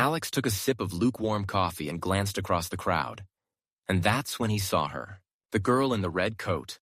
Alex took a sip of lukewarm coffee and glanced across the crowd. And that's when he saw her, the girl in the red coat.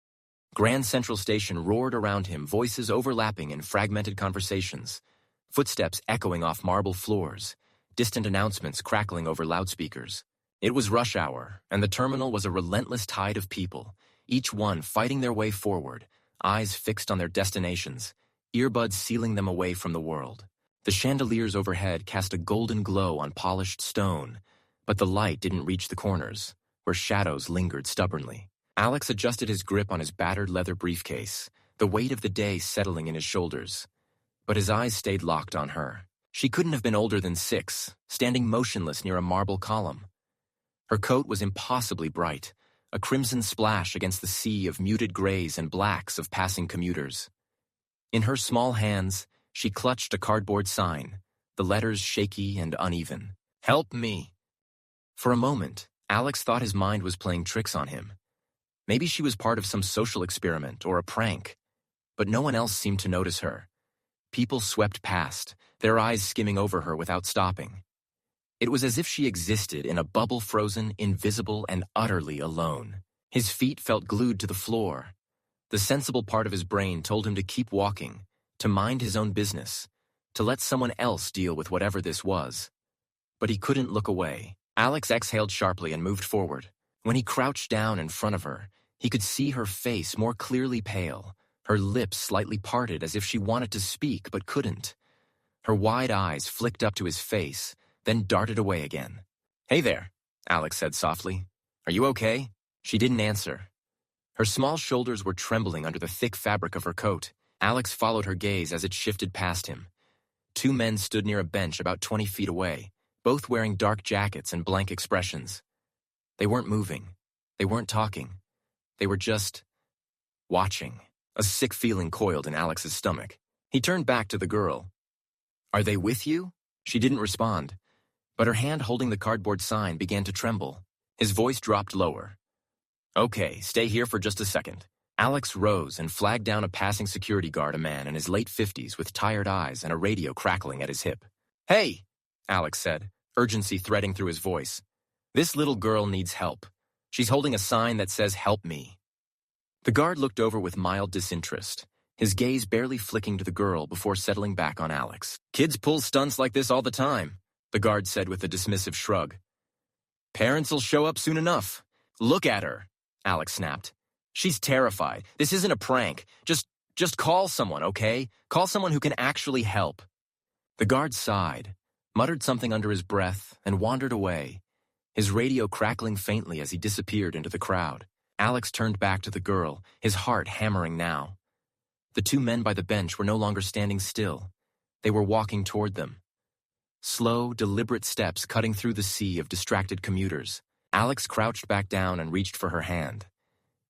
Grand Central Station roared around him, voices overlapping in fragmented conversations, footsteps echoing off marble floors, distant announcements crackling over loudspeakers. It was rush hour, and the terminal was a relentless tide of people, each one fighting their way forward, eyes fixed on their destinations, earbuds sealing them away from the world. The chandeliers overhead cast a golden glow on polished stone, but the light didn't reach the corners, where shadows lingered stubbornly. Alex adjusted his grip on his battered leather briefcase, the weight of the day settling in his shoulders. But his eyes stayed locked on her. She couldn't have been older than 6, standing motionless near a marble column. Her coat was impossibly bright, a crimson splash against the sea of muted grays and blacks of passing commuters. In her small hands, she clutched a cardboard sign, the letters shaky and uneven. "Help me." For a moment, Alex thought his mind was playing tricks on him. Maybe she was part of some social experiment or a prank, but no one else seemed to notice her. People swept past, their eyes skimming over her without stopping. It was as if she existed in a bubble frozen, invisible, and utterly alone. His feet felt glued to the floor. The sensible part of his brain told him to keep walking, to mind his own business, to let someone else deal with whatever this was. But he couldn't look away. Alex exhaled sharply and moved forward. When he crouched down in front of her, he could see her face more clearly pale, her lips slightly parted as if she wanted to speak but couldn't. Her wide eyes flicked up to his face, then darted away again. "Hey there," Alex said softly. "Are you okay?" She didn't answer. Her small shoulders were trembling under the thick fabric of her coat. Alex followed her gaze as it shifted past him. 2 men stood near a bench about 20 feet away, both wearing dark jackets and blank expressions. They weren't moving. They weren't talking. They were just watching. A sick feeling coiled in Alex's stomach. He turned back to the girl. "Are they with you?" She didn't respond, but her hand holding the cardboard sign began to tremble. His voice dropped lower. "Okay, stay here for just a second." Alex rose and flagged down a passing security guard, a man in his late 50s with tired eyes and a radio crackling at his hip. "Hey," Alex said, urgency threading through his voice. "This little girl needs help. She's holding a sign that says, 'Help me.'" The guard looked over with mild disinterest, his gaze barely flicking to the girl before settling back on Alex. "Kids pull stunts like this all the time," the guard said with a dismissive shrug. "Parents'll show up soon enough. Look at her," Alex snapped. "She's terrified. This isn't a prank. Just call someone, okay? Call someone who can actually help." The guard sighed, muttered something under his breath, and wandered away, his radio crackling faintly as he disappeared into the crowd. Alex turned back to the girl, his heart hammering now. The 2 men by the bench were no longer standing still. They were walking toward them. Slow, deliberate steps cutting through the sea of distracted commuters. Alex crouched back down and reached for her hand.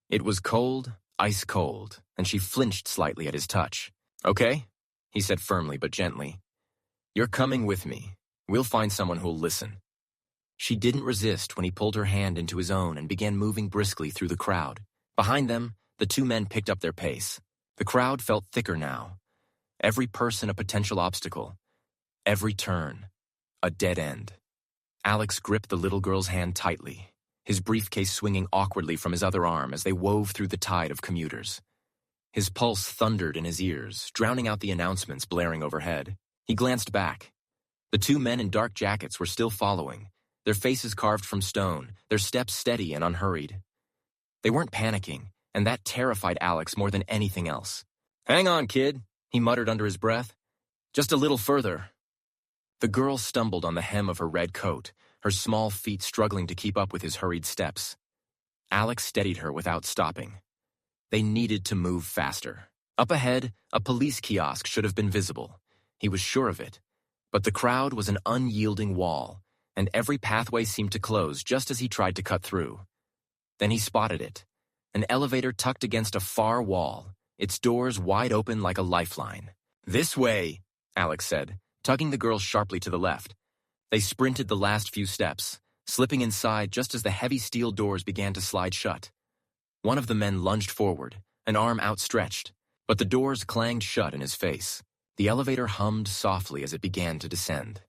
It was cold, ice cold, and she flinched slightly at his touch. "Okay," he said firmly but gently. "You're coming with me. We'll find someone who'll listen." She didn't resist when he pulled her hand into his own and began moving briskly through the crowd. Behind them, the 2 men picked up their pace. The crowd felt thicker now. Every person a potential obstacle. Every turn, a dead end. Alex gripped the little girl's hand tightly, his briefcase swinging awkwardly from his other arm as they wove through the tide of commuters. His pulse thundered in his ears, drowning out the announcements blaring overhead. He glanced back. The 2 men in dark jackets were still following, their faces carved from stone, their steps steady and unhurried. They weren't panicking, and that terrified Alex more than anything else. "Hang on, kid," he muttered under his breath. "Just a little further." The girl stumbled on the hem of her red coat, her small feet struggling to keep up with his hurried steps. Alex steadied her without stopping. They needed to move faster. Up ahead, a police kiosk should have been visible. He was sure of it. But the crowd was an unyielding wall, and every pathway seemed to close just as he tried to cut through. Then he spotted it. An elevator tucked against a far wall, its doors wide open like a lifeline. "This way," Alex said, tugging the girl sharply to the left. They sprinted the last few steps, slipping inside just as the heavy steel doors began to slide shut. One of the men lunged forward, an arm outstretched, but the doors clanged shut in his face. The elevator hummed softly as it began to descend.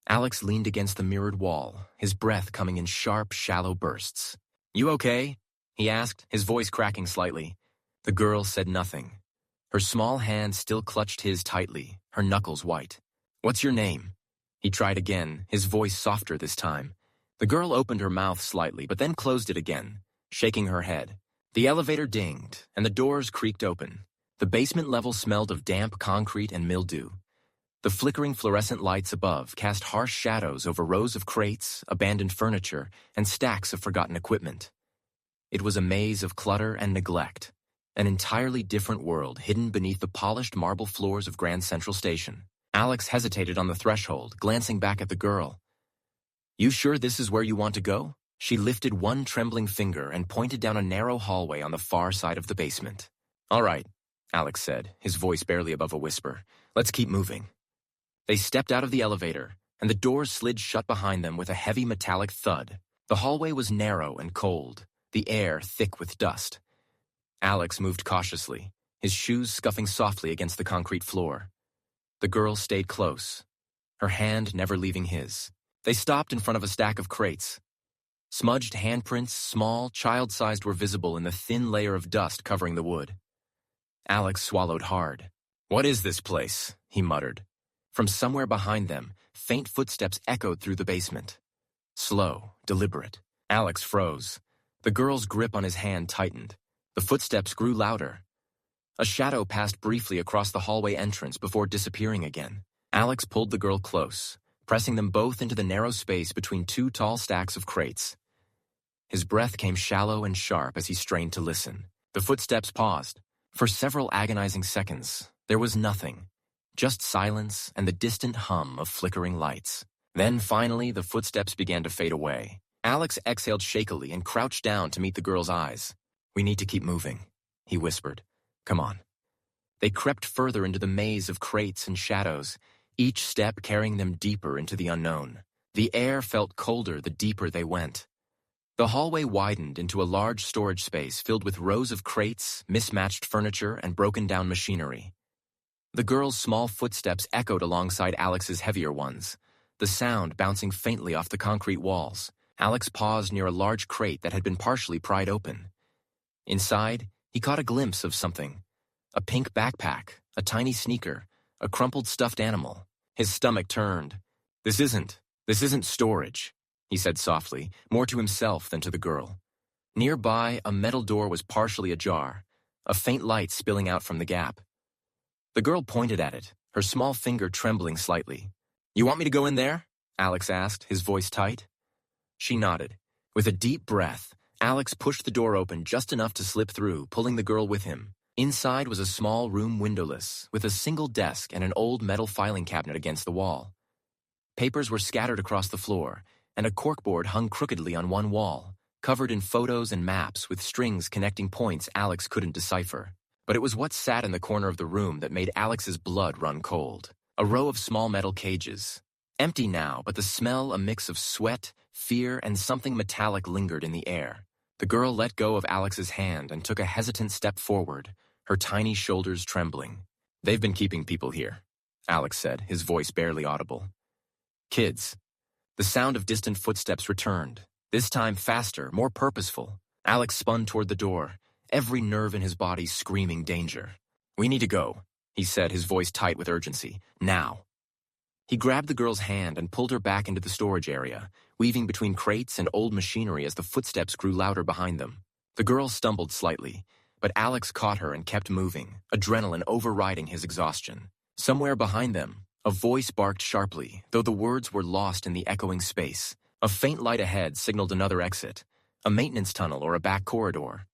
Alex leaned against the mirrored wall, his breath coming in sharp, shallow bursts. "You okay?" he asked, his voice cracking slightly. The girl said nothing. Her small hand still clutched his tightly, her knuckles white. "What's your name?" He tried again, his voice softer this time. The girl opened her mouth slightly, but then closed it again, shaking her head. The elevator dinged, and the doors creaked open. The basement level smelled of damp concrete and mildew. The flickering fluorescent lights above cast harsh shadows over rows of crates, abandoned furniture, and stacks of forgotten equipment. It was a maze of clutter and neglect, an entirely different world hidden beneath the polished marble floors of Grand Central Station. Alex hesitated on the threshold, glancing back at the girl. "You sure this is where you want to go?" She lifted one trembling finger and pointed down a narrow hallway on the far side of the basement. "All right," Alex said, his voice barely above a whisper. "Let's keep moving." They stepped out of the elevator, and the doors slid shut behind them with a heavy metallic thud. The hallway was narrow and cold, the air thick with dust. Alex moved cautiously, his shoes scuffing softly against the concrete floor. The girl stayed close, her hand never leaving his. They stopped in front of a stack of crates. Smudged handprints, small, child-sized, were visible in the thin layer of dust covering the wood. Alex swallowed hard. "What is this place?" he muttered. From somewhere behind them, faint footsteps echoed through the basement. Slow, deliberate. Alex froze. The girl's grip on his hand tightened. The footsteps grew louder. A shadow passed briefly across the hallway entrance before disappearing again. Alex pulled the girl close, pressing them both into the narrow space between two tall stacks of crates. His breath came shallow and sharp as he strained to listen. The footsteps paused. For several agonizing seconds, there was nothing. Just silence and the distant hum of flickering lights. Then finally, the footsteps began to fade away. Alex exhaled shakily and crouched down to meet the girl's eyes. "We need to keep moving," he whispered. "Come on." They crept further into the maze of crates and shadows, each step carrying them deeper into the unknown. The air felt colder the deeper they went. The hallway widened into a large storage space filled with rows of crates, mismatched furniture, and broken-down machinery. The girl's small footsteps echoed alongside Alex's heavier ones, the sound bouncing faintly off the concrete walls. Alex paused near a large crate that had been partially pried open. Inside, he caught a glimpse of something. A pink backpack, a tiny sneaker, a crumpled stuffed animal. His stomach turned. This isn't storage," he said softly, more to himself than to the girl. Nearby, a metal door was partially ajar, a faint light spilling out from the gap. The girl pointed at it, her small finger trembling slightly. "You want me to go in there?" Alex asked, his voice tight. She nodded. With a deep breath, Alex pushed the door open just enough to slip through, pulling the girl with him. Inside was a small room windowless, with a single desk and an old metal filing cabinet against the wall. Papers were scattered across the floor, and a corkboard hung crookedly on one wall, covered in photos and maps with strings connecting points Alex couldn't decipher. But it was what sat in the corner of the room that made Alex's blood run cold. A row of small metal cages. Empty now, but the smell a mix of sweat, fear, and something metallic lingered in the air. The girl let go of Alex's hand and took a hesitant step forward, her tiny shoulders trembling. "They've been keeping people here," Alex said, his voice barely audible. "Kids." The sound of distant footsteps returned, this time faster, more purposeful. Alex spun toward the door, every nerve in his body screaming danger. "We need to go," he said, his voice tight with urgency. "Now." He grabbed the girl's hand and pulled her back into the storage area, weaving between crates and old machinery as the footsteps grew louder behind them. The girl stumbled slightly, but Alex caught her and kept moving, adrenaline overriding his exhaustion. Somewhere behind them, a voice barked sharply, though the words were lost in the echoing space. A faint light ahead signaled another exit, a maintenance tunnel or a back corridor.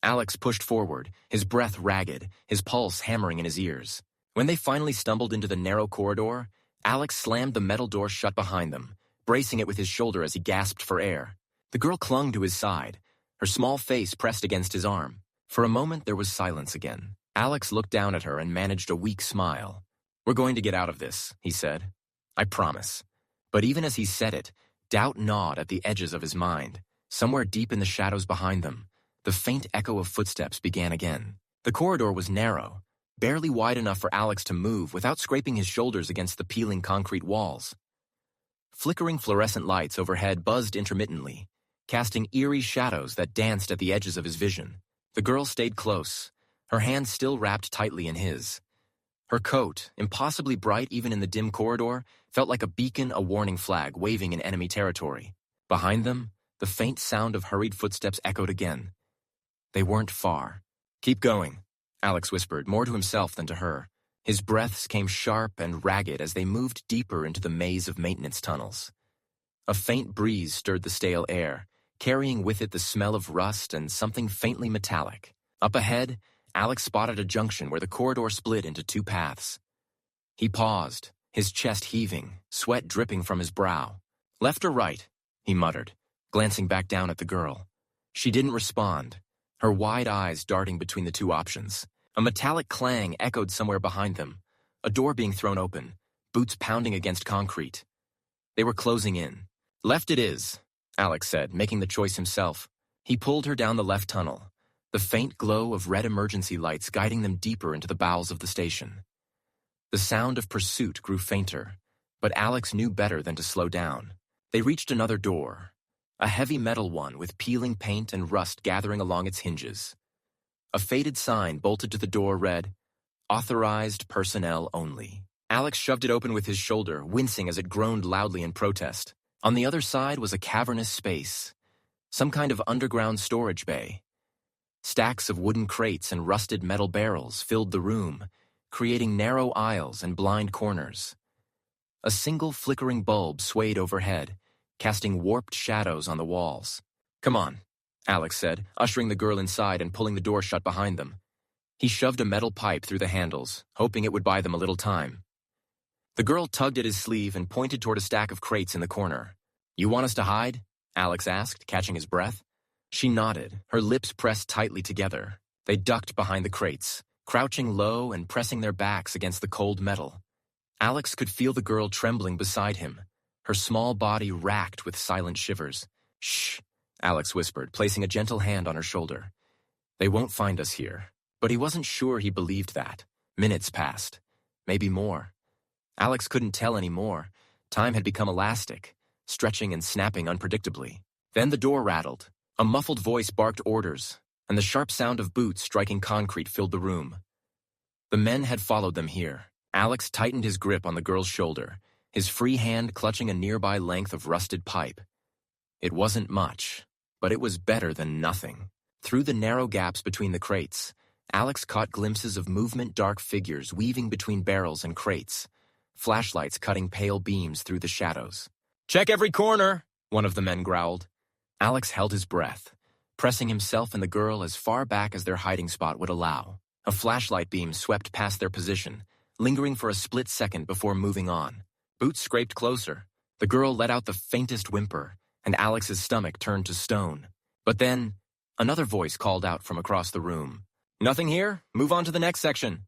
Alex pushed forward, his breath ragged, his pulse hammering in his ears. When they finally stumbled into the narrow corridor, Alex slammed the metal door shut behind them, bracing it with his shoulder as he gasped for air. The girl clung to his side, her small face pressed against his arm. For a moment there was silence again. Alex looked down at her and managed a weak smile. "We're going to get out of this," he said. "I promise." But even as he said it, doubt gnawed at the edges of his mind. Somewhere deep in the shadows behind them, the faint echo of footsteps began again. The corridor was narrow, barely wide enough for Alex to move without scraping his shoulders against the peeling concrete walls. Flickering fluorescent lights overhead buzzed intermittently, casting eerie shadows that danced at the edges of his vision. The girl stayed close, her hands still wrapped tightly in his. Her coat, impossibly bright even in the dim corridor, felt like a beacon, a warning flag waving in enemy territory. Behind them, the faint sound of hurried footsteps echoed again. They weren't far. "Keep going," Alex whispered, more to himself than to her. His breaths came sharp and ragged as they moved deeper into the maze of maintenance tunnels. A faint breeze stirred the stale air, carrying with it the smell of rust and something faintly metallic. Up ahead, Alex spotted a junction where the corridor split into two paths. He paused, his chest heaving, sweat dripping from his brow. "Left or right?" he muttered, glancing back down at the girl. She didn't respond, her wide eyes darting between the two options. A metallic clang echoed somewhere behind them, a door being thrown open, boots pounding against concrete. They were closing in. "Left it is," Alex said, making the choice himself. He pulled her down the left tunnel, the faint glow of red emergency lights guiding them deeper into the bowels of the station. The sound of pursuit grew fainter, but Alex knew better than to slow down. They reached another door, a heavy metal one with peeling paint and rust gathering along its hinges. A faded sign bolted to the door read, "Authorized personnel only." Alex shoved it open with his shoulder, wincing as it groaned loudly in protest. On the other side was a cavernous space, some kind of underground storage bay. Stacks of wooden crates and rusted metal barrels filled the room, creating narrow aisles and blind corners. A single flickering bulb swayed overhead, casting warped shadows on the walls. "Come on," Alex said, ushering the girl inside and pulling the door shut behind them. He shoved a metal pipe through the handles, hoping it would buy them a little time. The girl tugged at his sleeve and pointed toward a stack of crates in the corner. "You want us to hide?" Alex asked, catching his breath. She nodded, her lips pressed tightly together. They ducked behind the crates, crouching low and pressing their backs against the cold metal. Alex could feel the girl trembling beside him, her small body racked with silent shivers. "Shh," Alex whispered, placing a gentle hand on her shoulder. "They won't find us here." But he wasn't sure he believed that. Minutes passed. Maybe more. Alex couldn't tell anymore. Time had become elastic, stretching and snapping unpredictably. Then the door rattled. A muffled voice barked orders, and the sharp sound of boots striking concrete filled the room. The men had followed them here. Alex tightened his grip on the girl's shoulder, his free hand clutching a nearby length of rusted pipe. It wasn't much, but it was better than nothing. Through the narrow gaps between the crates, Alex caught glimpses of movement-dark figures weaving between barrels and crates, flashlights cutting pale beams through the shadows. "Check every corner," one of the men growled. Alex held his breath, pressing himself and the girl as far back as their hiding spot would allow. A flashlight beam swept past their position, lingering for a split second before moving on. Boots scraped closer. The girl let out the faintest whimper, and Alex's stomach turned to stone. But then, another voice called out from across the room. "Nothing here? Move on to the next section."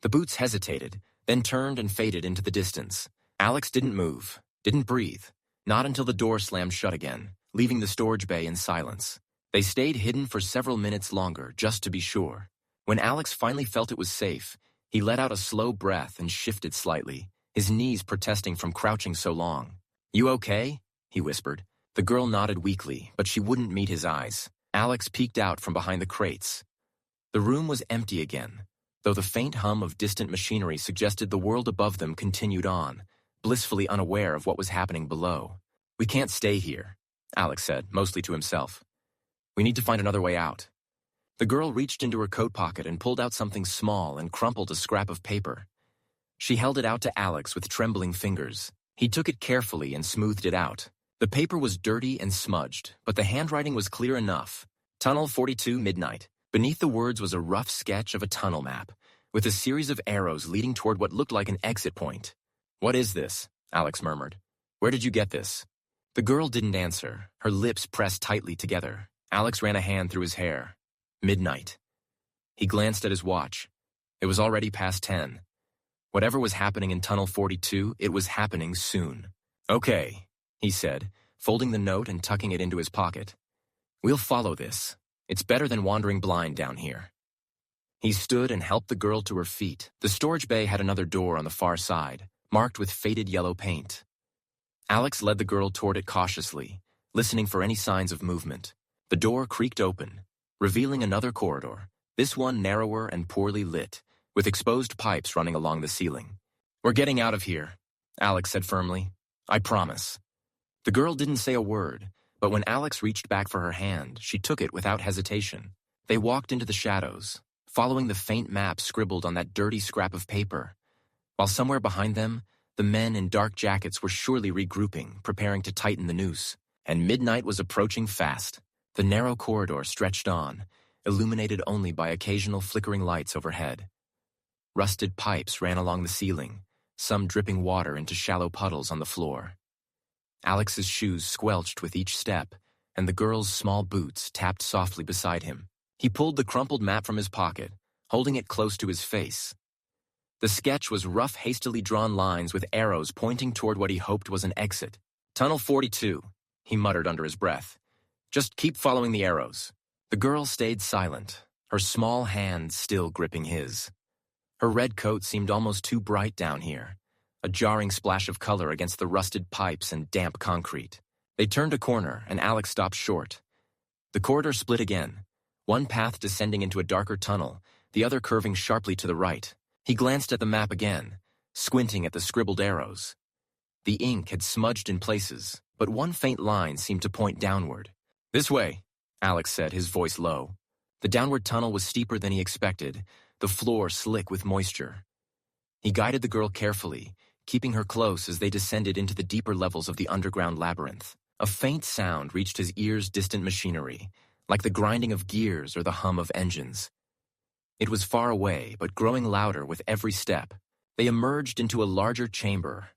The boots hesitated, then turned and faded into the distance. Alex didn't move, didn't breathe, not until the door slammed shut again, leaving the storage bay in silence. They stayed hidden for several minutes longer, just to be sure. When Alex finally felt it was safe, he let out a slow breath and shifted slightly, his knees protesting from crouching so long. "You okay?" he whispered. The girl nodded weakly, but she wouldn't meet his eyes. Alex peeked out from behind the crates. The room was empty again, though the faint hum of distant machinery suggested the world above them continued on, blissfully unaware of what was happening below. "We can't stay here," Alex said, mostly to himself. "We need to find another way out." The girl reached into her coat pocket and pulled out something small and crumpled a scrap of paper. She held it out to Alex with trembling fingers. He took it carefully and smoothed it out. The paper was dirty and smudged, but the handwriting was clear enough. "Tunnel 42, midnight." Beneath the words was a rough sketch of a tunnel map, with a series of arrows leading toward what looked like an exit point. "What is this?" Alex murmured. "Where did you get this?" The girl didn't answer, her lips pressed tightly together. Alex ran a hand through his hair. Midnight. He glanced at his watch. It was already past 10. Whatever was happening in Tunnel 42, it was happening soon. "Okay," he said, folding the note and tucking it into his pocket. "We'll follow this. It's better than wandering blind down here." He stood and helped the girl to her feet. The storage bay had another door on the far side, marked with faded yellow paint. Alex led the girl toward it cautiously, listening for any signs of movement. The door creaked open, revealing another corridor, this one narrower and poorly lit, with exposed pipes running along the ceiling. "We're getting out of here," Alex said firmly. "I promise." The girl didn't say a word, but when Alex reached back for her hand, she took it without hesitation. They walked into the shadows, following the faint map scribbled on that dirty scrap of paper, while somewhere behind them, the men in dark jackets were surely regrouping, preparing to tighten the noose. And midnight was approaching fast. The narrow corridor stretched on, illuminated only by occasional flickering lights overhead. Rusted pipes ran along the ceiling, some dripping water into shallow puddles on the floor. Alex's shoes squelched with each step, and the girl's small boots tapped softly beside him. He pulled the crumpled map from his pocket, holding it close to his face. The sketch was rough, hastily drawn lines with arrows pointing toward what he hoped was an exit. "Tunnel 42, he muttered under his breath. "Just keep following the arrows." The girl stayed silent, her small hand still gripping his. Her red coat seemed almost too bright down here, a jarring splash of color against the rusted pipes and damp concrete. They turned a corner, and Alex stopped short. The corridor split again, one path descending into a darker tunnel, the other curving sharply to the right. He glanced at the map again, squinting at the scribbled arrows. The ink had smudged in places, but one faint line seemed to point downward. "This way," Alex said, his voice low. The downward tunnel was steeper than he expected, the floor slick with moisture. He guided the girl carefully, keeping her close as they descended into the deeper levels of the underground labyrinth. A faint sound reached his ears' distant machinery, like the grinding of gears or the hum of engines. It was far away, but growing louder with every step. They emerged into a larger chamber,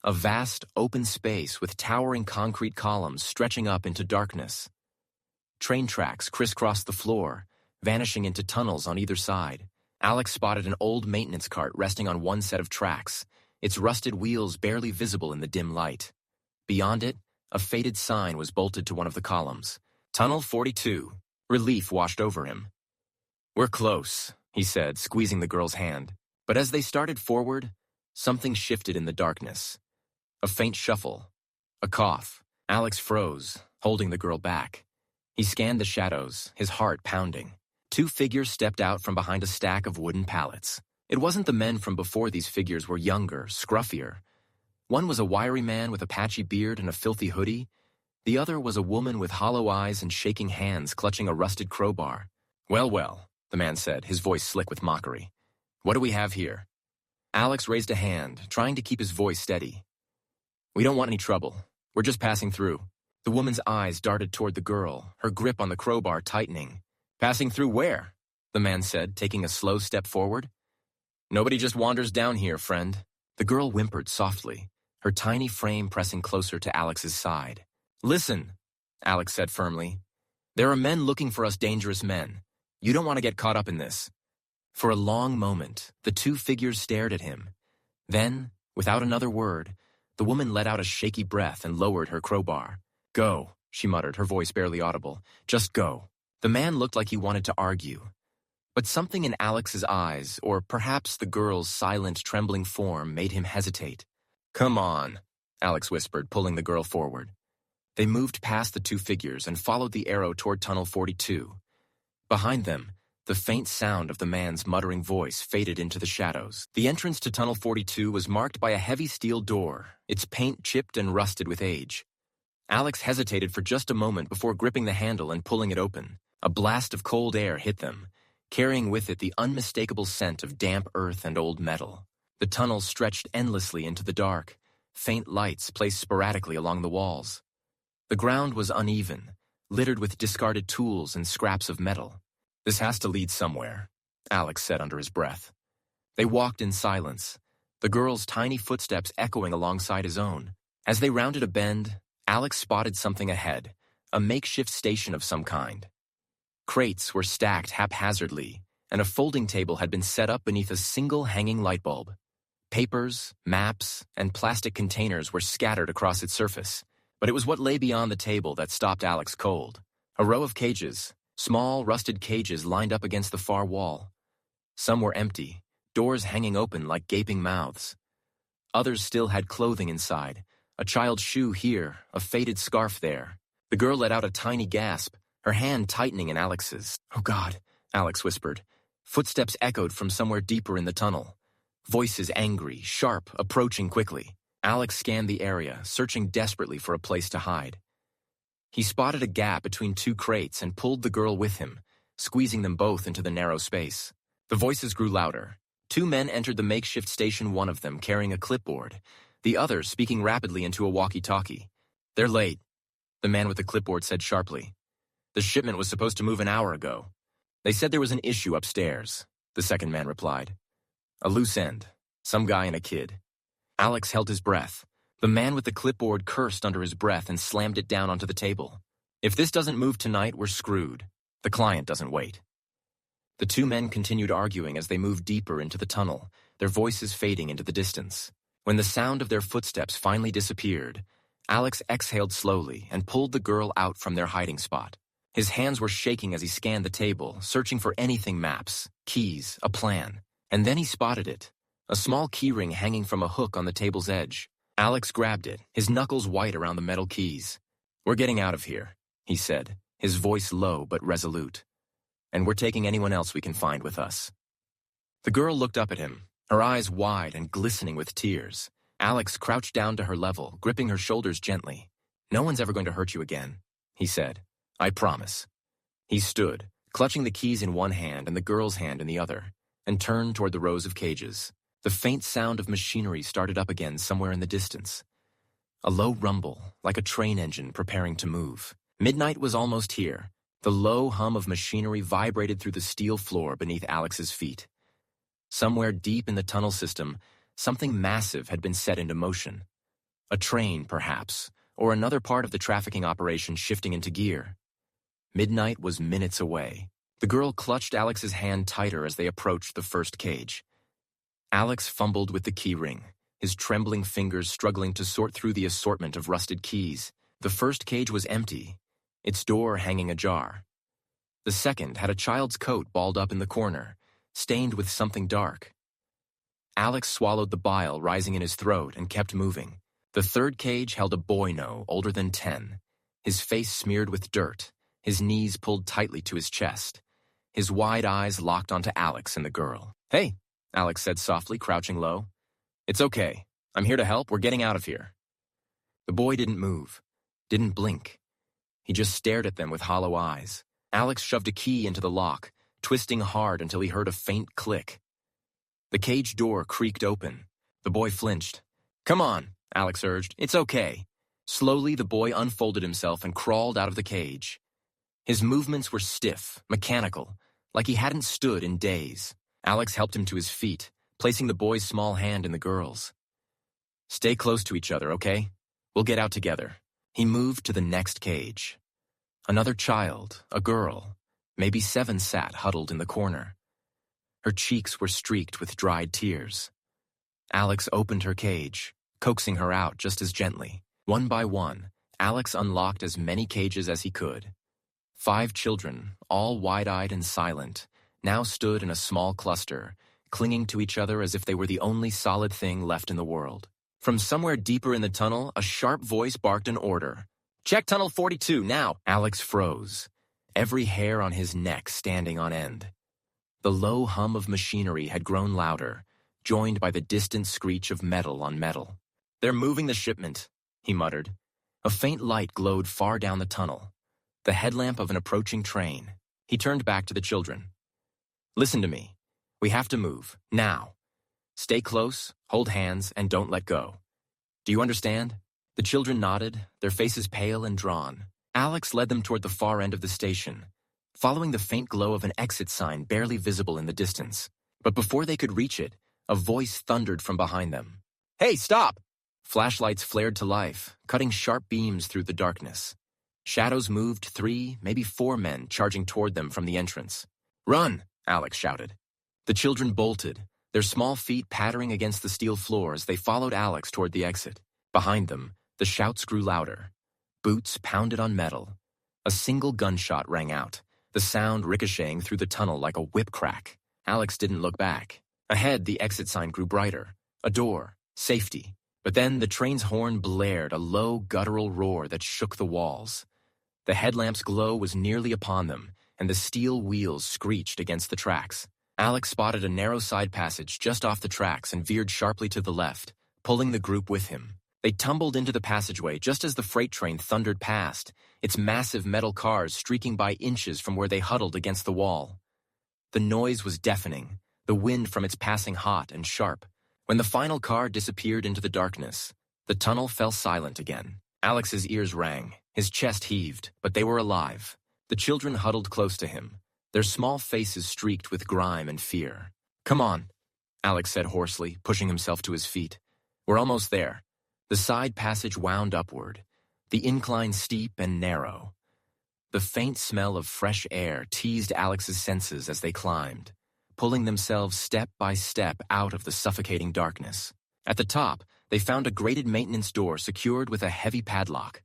a vast open space with towering concrete columns stretching up into darkness. Train tracks crisscrossed the floor, vanishing into tunnels on either side. Alex spotted an old maintenance cart resting on one set of tracks, its rusted wheels barely visible in the dim light. Beyond it, a faded sign was bolted to one of the columns. "Tunnel 42. Relief washed over him. "We're close," he said, squeezing the girl's hand. But as they started forward, something shifted in the darkness. A faint shuffle. A cough. Alex froze, holding the girl back. He scanned the shadows, his heart pounding. Two figures stepped out from behind a stack of wooden pallets. It wasn't the men from before. These figures were younger, scruffier. One was a wiry man with a patchy beard and a filthy hoodie. The other was a woman with hollow eyes and shaking hands clutching a rusted crowbar. "Well, well," the man said, his voice slick with mockery. "What do we have here?" Alex raised a hand, trying to keep his voice steady. "We don't want any trouble. We're just passing through." The woman's eyes darted toward the girl, her grip on the crowbar tightening. "Passing through where?" the man said, taking a slow step forward. "Nobody just wanders down here, friend." The girl whimpered softly, her tiny frame pressing closer to Alex's side. "Listen," Alex said firmly. "There are men looking for us, dangerous men. You don't want to get caught up in this." For a long moment, the two figures stared at him. Then, without another word, the woman let out a shaky breath and lowered her crowbar. "Go," she muttered, her voice barely audible. "Just go." The man looked like he wanted to argue. But something in Alex's eyes, or perhaps the girl's silent, trembling form, made him hesitate. "Come on," Alex whispered, pulling the girl forward. They moved past the two figures and followed the arrow toward Tunnel 42. Behind them, the faint sound of the man's muttering voice faded into the shadows. The entrance to Tunnel 42 was marked by a heavy steel door, its paint chipped and rusted with age. Alex hesitated for just a moment before gripping the handle and pulling it open. A blast of cold air hit them, carrying with it the unmistakable scent of damp earth and old metal. The tunnel stretched endlessly into the dark, faint lights placed sporadically along the walls. The ground was uneven, littered with discarded tools and scraps of metal. "This has to lead somewhere," Alex said under his breath. They walked in silence, the girl's tiny footsteps echoing alongside his own. As they rounded a bend, Alex spotted something ahead, a makeshift station of some kind. Crates were stacked haphazardly, and a folding table had been set up beneath a single hanging light bulb. Papers, maps, and plastic containers were scattered across its surface, but it was what lay beyond the table that stopped Alex cold. A row of cages, small rusted cages lined up against the far wall. Some were empty, doors hanging open like gaping mouths. Others still had clothing inside, a child's shoe here, a faded scarf there. The girl let out a tiny gasp, her hand tightening in Alex's. "Oh God," Alex whispered. Footsteps echoed from somewhere deeper in the tunnel. Voices angry, sharp, approaching quickly. Alex scanned the area, searching desperately for a place to hide. He spotted a gap between two crates and pulled the girl with him, squeezing them both into the narrow space. The voices grew louder. Two men entered the makeshift station, one of them carrying a clipboard, the other speaking rapidly into a walkie-talkie. "They're late," the man with the clipboard said sharply. "The shipment was supposed to move an hour ago." "They said there was an issue upstairs," the second man replied. "A loose end. Some guy and a kid." Alex held his breath. The man with the clipboard cursed under his breath and slammed it down onto the table. "If this doesn't move tonight, we're screwed. The client doesn't wait." The two men continued arguing as they moved deeper into the tunnel, their voices fading into the distance. When the sound of their footsteps finally disappeared, Alex exhaled slowly and pulled the girl out from their hiding spot. His hands were shaking as he scanned the table, searching for anything: maps, keys, a plan. And then he spotted it, a small keyring hanging from a hook on the table's edge. Alex grabbed it, his knuckles white around the metal keys. "We're getting out of here," he said, his voice low but resolute. "And we're taking anyone else we can find with us." The girl looked up at him, her eyes wide and glistening with tears. Alex crouched down to her level, gripping her shoulders gently. "No one's ever going to hurt you again," he said. "I promise." He stood, clutching the keys in one hand and the girl's hand in the other, and turned toward the rows of cages. The faint sound of machinery started up again somewhere in the distance. A low rumble, like a train engine preparing to move. Midnight was almost here. The low hum of machinery vibrated through the steel floor beneath Alex's feet. Somewhere deep in the tunnel system, something massive had been set into motion. A train, perhaps, or another part of the trafficking operation shifting into gear. Midnight was minutes away. The girl clutched Alex's hand tighter as they approached the first cage. Alex fumbled with the keyring, his trembling fingers struggling to sort through the assortment of rusted keys. The first cage was empty, its door hanging ajar. The second had a child's coat balled up in the corner, stained with something dark. Alex swallowed the bile rising in his throat and kept moving. The third cage held a boy older than 10, his face smeared with dirt, his knees pulled tightly to his chest. His wide eyes locked onto Alex and the girl. "Hey," Alex said softly, crouching low. "It's okay. I'm here to help. We're getting out of here." The boy didn't move, didn't blink. He just stared at them with hollow eyes. Alex shoved a key into the lock, twisting hard until he heard a faint click. The cage door creaked open. The boy flinched. "Come on," Alex urged. "It's okay." Slowly, the boy unfolded himself and crawled out of the cage. His movements were stiff, mechanical, like he hadn't stood in days. Alex helped him to his feet, placing the boy's small hand in the girl's. "Stay close to each other, okay? We'll get out together." He moved to the next cage. Another child, a girl, maybe 7, sat huddled in the corner. Her cheeks were streaked with dried tears. Alex opened her cage, coaxing her out just as gently. One by one, Alex unlocked as many cages as he could. 5 children, all wide-eyed and silent, now stood in a small cluster, clinging to each other as if they were the only solid thing left in the world. From somewhere deeper in the tunnel, a sharp voice barked an order. "Check tunnel 42, now!" Alex froze, every hair on his neck standing on end. The low hum of machinery had grown louder, joined by the distant screech of metal on metal. "They're moving the shipment," he muttered. A faint light glowed far down the tunnel, the headlamp of an approaching train. He turned back to the children. "Listen to me. We have to move, now. Stay close, hold hands, and don't let go. Do you understand?" The children nodded, their faces pale and drawn. Alex led them toward the far end of the station, following the faint glow of an exit sign barely visible in the distance. But before they could reach it, a voice thundered from behind them. "Hey, stop!" Flashlights flared to life, cutting sharp beams through the darkness. Shadows moved 3, maybe 4 men charging toward them from the entrance. "Run!" Alex shouted. The children bolted, their small feet pattering against the steel floor as they followed Alex toward the exit. Behind them, the shouts grew louder. Boots pounded on metal. A single gunshot rang out, the sound ricocheting through the tunnel like a whip crack. Alex didn't look back. Ahead, the exit sign grew brighter. A door. Safety. But then the train's horn blared a low, guttural roar that shook the walls. The headlamp's glow was nearly upon them, and the steel wheels screeched against the tracks. Alex spotted a narrow side passage just off the tracks and veered sharply to the left, pulling the group with him. They tumbled into the passageway just as the freight train thundered past, its massive metal cars streaking by inches from where they huddled against the wall. The noise was deafening, the wind from its passing hot and sharp. When the final car disappeared into the darkness, the tunnel fell silent again. Alex's ears rang, his chest heaved, but they were alive. The children huddled close to him, their small faces streaked with grime and fear. "Come on," Alex said hoarsely, pushing himself to his feet. "We're almost there." The side passage wound upward, the incline steep and narrow. The faint smell of fresh air teased Alex's senses as they climbed, pulling themselves step by step out of the suffocating darkness. At the top, they found a grated maintenance door secured with a heavy padlock.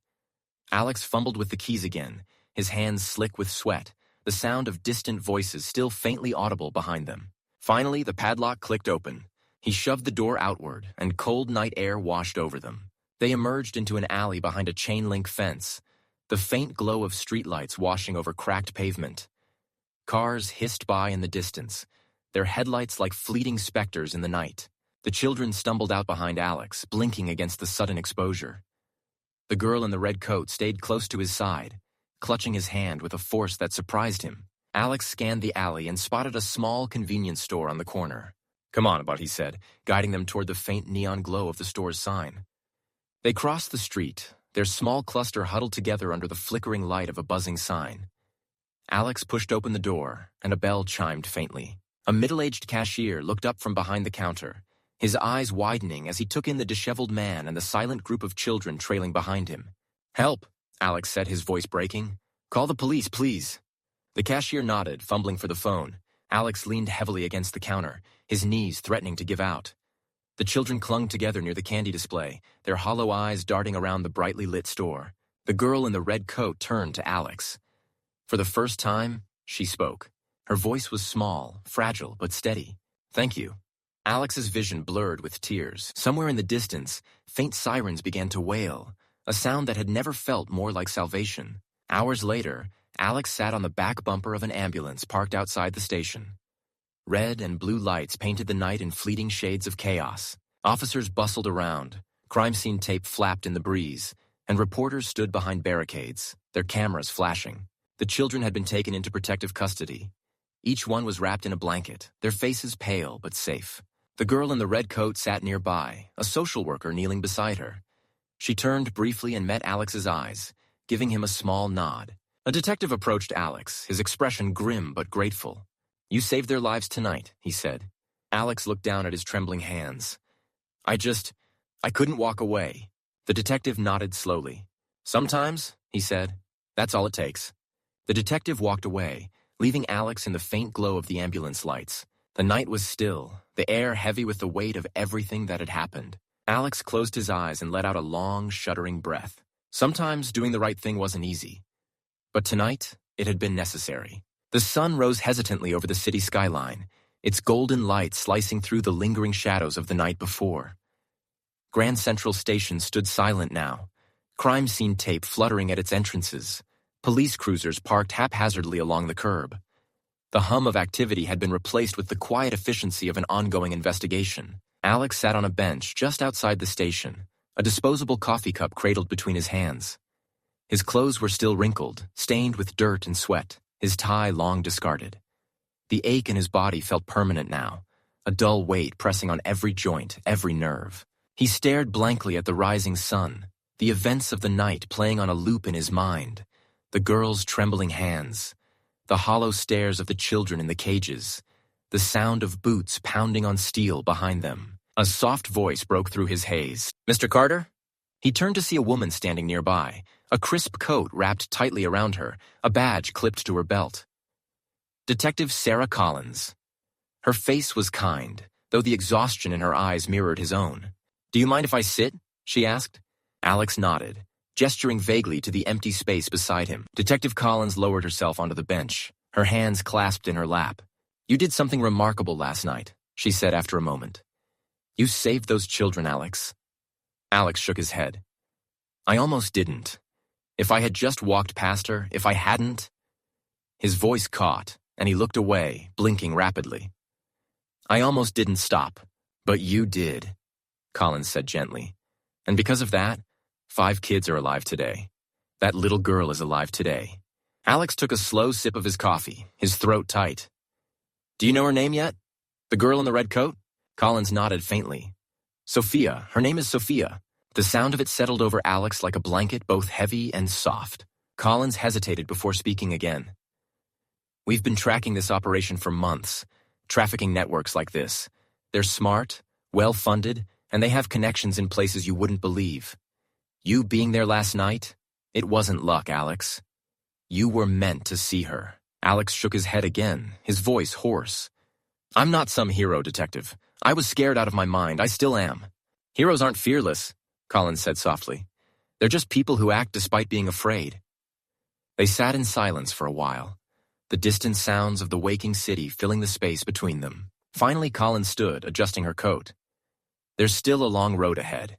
Alex fumbled with the keys again, his hands slick with sweat, the sound of distant voices still faintly audible behind them. Finally, the padlock clicked open. He shoved the door outward, and cold night air washed over them. They emerged into an alley behind a chain-link fence, the faint glow of streetlights washing over cracked pavement. Cars hissed by in the distance, their headlights like fleeting specters in the night. The children stumbled out behind Alex, blinking against the sudden exposure. The girl in the red coat stayed close to his side, clutching his hand with a force that surprised him. Alex scanned the alley and spotted a small convenience store on the corner. "Come on, about," he said, guiding them toward the faint neon glow of the store's sign. They crossed the street, their small cluster huddled together under the flickering light of a buzzing sign. Alex pushed open the door, and a bell chimed faintly. A middle-aged cashier looked up from behind the counter, his eyes widening as he took in the disheveled man and the silent group of children trailing behind him. "Help," Alex said, his voice breaking. "Call the police, please." The cashier nodded, fumbling for the phone. Alex leaned heavily against the counter, his knees threatening to give out. The children clung together near the candy display, their hollow eyes darting around the brightly lit store. The girl in the red coat turned to Alex. For the first time, she spoke. Her voice was small, fragile, but steady. "Thank you." Alex's vision blurred with tears. Somewhere in the distance, faint sirens began to wail, a sound that had never felt more like salvation. Hours later, Alex sat on the back bumper of an ambulance parked outside the station. Red and blue lights painted the night in fleeting shades of chaos. Officers bustled around, crime scene tape flapped in the breeze, and reporters stood behind barricades, their cameras flashing. The children had been taken into protective custody. Each one was wrapped in a blanket, their faces pale but safe. The girl in the red coat sat nearby, a social worker kneeling beside her. She turned briefly and met Alex's eyes, giving him a small nod. A detective approached Alex, his expression grim but grateful. "You saved their lives tonight," he said. Alex looked down at his trembling hands. I couldn't walk away." The detective nodded slowly. "Sometimes," he said, "that's all it takes." The detective walked away, leaving Alex in the faint glow of the ambulance lights. The night was still, the air heavy with the weight of everything that had happened. Alex closed his eyes and let out a long, shuddering breath. Sometimes doing the right thing wasn't easy. But tonight, it had been necessary. The sun rose hesitantly over the city skyline, its golden light slicing through the lingering shadows of the night before. Grand Central Station stood silent now, crime scene tape fluttering at its entrances, police cruisers parked haphazardly along the curb. The hum of activity had been replaced with the quiet efficiency of an ongoing investigation. Alex sat on a bench just outside the station, a disposable coffee cup cradled between his hands. His clothes were still wrinkled, stained with dirt and sweat, his tie long discarded. The ache in his body felt permanent now, a dull weight pressing on every joint, every nerve. He stared blankly at the rising sun, the events of the night playing on a loop in his mind, the girl's trembling hands, the hollow stares of the children in the cages, the sound of boots pounding on steel behind them. A soft voice broke through his haze. "Mr. Carter?" He turned to see a woman standing nearby, a crisp coat wrapped tightly around her, a badge clipped to her belt. Detective Sarah Collins. Her face was kind, though the exhaustion in her eyes mirrored his own. "Do you mind if I sit?" she asked. Alex nodded, gesturing vaguely to the empty space beside him. Detective Collins lowered herself onto the bench, her hands clasped in her lap. "You did something remarkable last night," she said after a moment. "You saved those children, Alex." Alex shook his head. I almost didn't. If I had just walked past her, if I hadn't. His voice caught, and he looked away, blinking rapidly. I almost didn't stop, but you did, Collins said gently. And because of that, 5 kids are alive today. That little girl is alive today. Alex took a slow sip of his coffee, his throat tight. Do you know her name yet? The girl in the red coat? Collins nodded faintly. Sophia. Her name is Sophia. The sound of it settled over Alex like a blanket, both heavy and soft. Collins hesitated before speaking again. We've been tracking this operation for months. Trafficking networks like this. They're smart, well-funded, and they have connections in places you wouldn't believe. You being there last night, it wasn't luck, Alex. You were meant to see her. Alex shook his head again, his voice hoarse. I'm not some hero, detective. I was scared out of my mind. I still am. Heroes aren't fearless, Collins said softly. They're just people who act despite being afraid. They sat in silence for a while, the distant sounds of the waking city filling the space between them. Finally, Collins stood, adjusting her coat. There's still a long road ahead.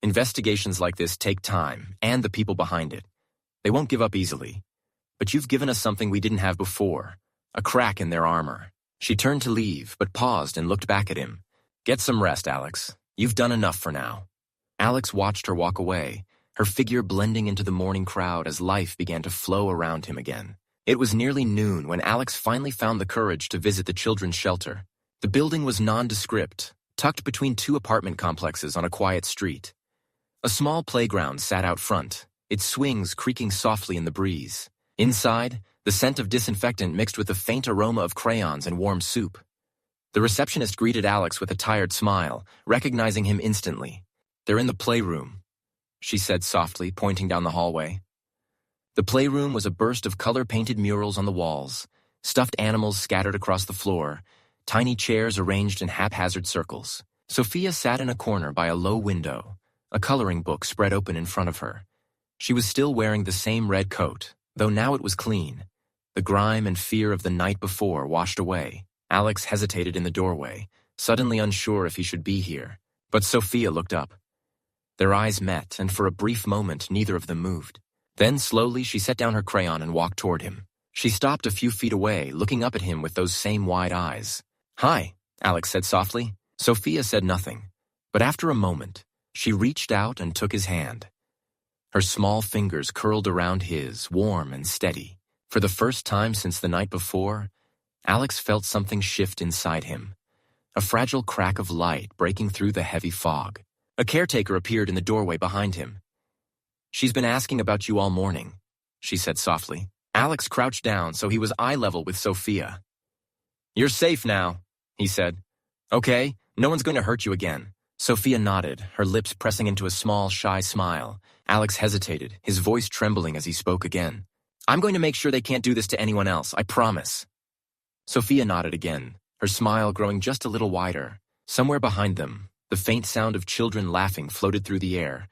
Investigations like this take time, and the people behind it. They won't give up easily. But you've given us something we didn't have before, a crack in their armor. She turned to leave, but paused and looked back at him. Get some rest, Alex. You've done enough for now. Alex watched her walk away, her figure blending into the morning crowd as life began to flow around him again. It was nearly noon when Alex finally found the courage to visit the children's shelter. The building was nondescript, tucked between 2 apartment complexes on a quiet street. A small playground sat out front, its swings creaking softly in the breeze. Inside, the scent of disinfectant mixed with the faint aroma of crayons and warm soup. The receptionist greeted Alex with a tired smile, recognizing him instantly. They're in the playroom, she said softly, pointing down the hallway. The playroom was a burst of color-painted murals on the walls, stuffed animals scattered across the floor, tiny chairs arranged in haphazard circles. Sophia sat in a corner by a low window, a coloring book spread open in front of her. She was still wearing the same red coat, though now it was clean. The grime and fear of the night before washed away. Alex hesitated in the doorway, suddenly unsure if he should be here. But Sophia looked up. Their eyes met, and for a brief moment neither of them moved. Then slowly she set down her crayon and walked toward him. She stopped a few feet away, looking up at him with those same wide eyes. Hi, Alex said softly. Sophia said nothing, but after a moment, she reached out and took his hand. Her small fingers curled around his, warm and steady. For the first time since the night before, Alex felt something shift inside him. A fragile crack of light breaking through the heavy fog. A caretaker appeared in the doorway behind him. She's been asking about you all morning, she said softly. Alex crouched down so he was eye level with Sophia. You're safe now, he said. Okay, no one's going to hurt you again. Sophia nodded, her lips pressing into a small, shy smile. Alex hesitated, his voice trembling as he spoke again. I'm going to make sure they can't do this to anyone else, I promise. Sophia nodded again, her smile growing just a little wider. Somewhere behind them, the faint sound of children laughing floated through the air,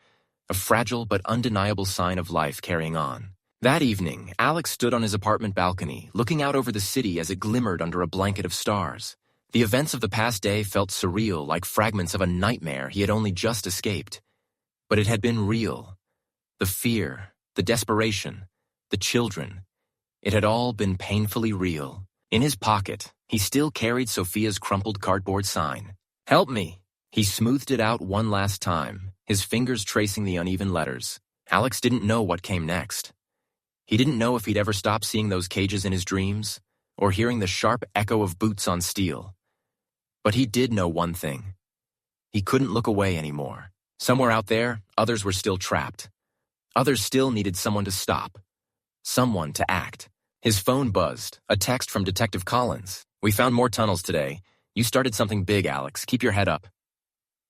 a fragile but undeniable sign of life carrying on. That evening, Alex stood on his apartment balcony, looking out over the city as it glimmered under a blanket of stars. The events of the past day felt surreal, like fragments of a nightmare he had only just escaped. But it had been real. The fear, the desperation, the children. It had all been painfully real. In his pocket, he still carried Sophia's crumpled cardboard sign. Help me. He smoothed it out one last time, his fingers tracing the uneven letters. Alex didn't know what came next. He didn't know if he'd ever stop seeing those cages in his dreams, or hearing the sharp echo of boots on steel. But he did know one thing. He couldn't look away anymore. Somewhere out there, others were still trapped. Others still needed someone to stop. Someone to act. His phone buzzed, a text from Detective Collins. We found more tunnels today. You started something big, Alex. Keep your head up.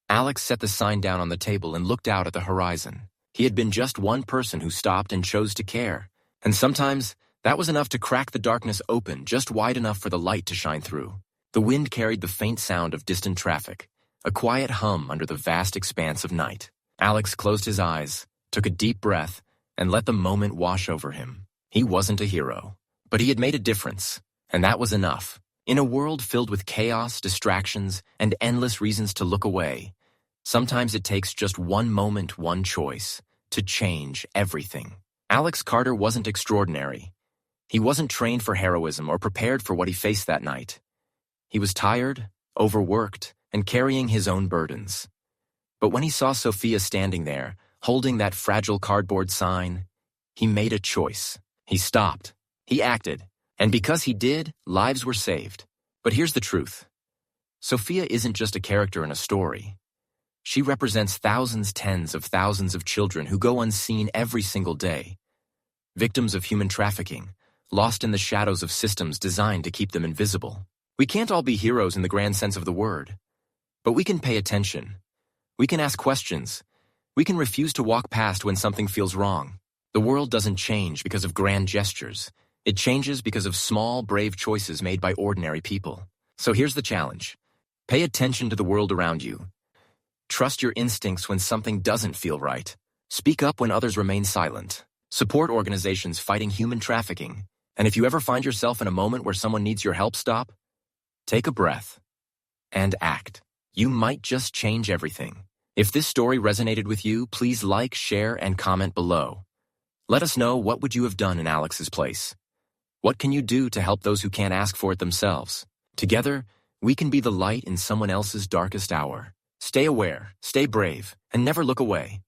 Alex set the sign down on the table and looked out at the horizon. He had been just one person who stopped and chose to care. And sometimes, that was enough to crack the darkness open just wide enough for the light to shine through. The wind carried the faint sound of distant traffic, a quiet hum under the vast expanse of night. Alex closed his eyes, took a deep breath, and let the moment wash over him. He wasn't a hero, but he had made a difference, and that was enough. In a world filled with chaos, distractions, and endless reasons to look away, Sometimes it takes just one moment, one choice, to change everything. Alex Carter wasn't extraordinary. He wasn't trained for heroism or prepared for what he faced that night. He was tired, overworked, and carrying his own burdens. But when he saw Sophia standing there, holding that fragile cardboard sign, he made a choice. He stopped. He acted. And because he did, lives were saved. But here's the truth. Sophia isn't just a character in a story. She represents thousands, tens of thousands of children who go unseen every single day. Victims of human trafficking, lost in the shadows of systems designed to keep them invisible. We can't all be heroes in the grand sense of the word, but we can pay attention. We can ask questions. We can refuse to walk past when something feels wrong. The world doesn't change because of grand gestures. It changes because of small, brave choices made by ordinary people. So here's the challenge. Pay attention to the world around you. Trust your instincts when something doesn't feel right. Speak up when others remain silent. Support organizations fighting human trafficking. And if you ever find yourself in a moment where someone needs your help, stop, take a breath, and act. You might just change everything. If this story resonated with you, please like, share, and comment below. Let us know, what would you have done in Alex's place? What can you do to help those who can't ask for it themselves? Together, we can be the light in someone else's darkest hour. Stay aware, stay brave, and never look away.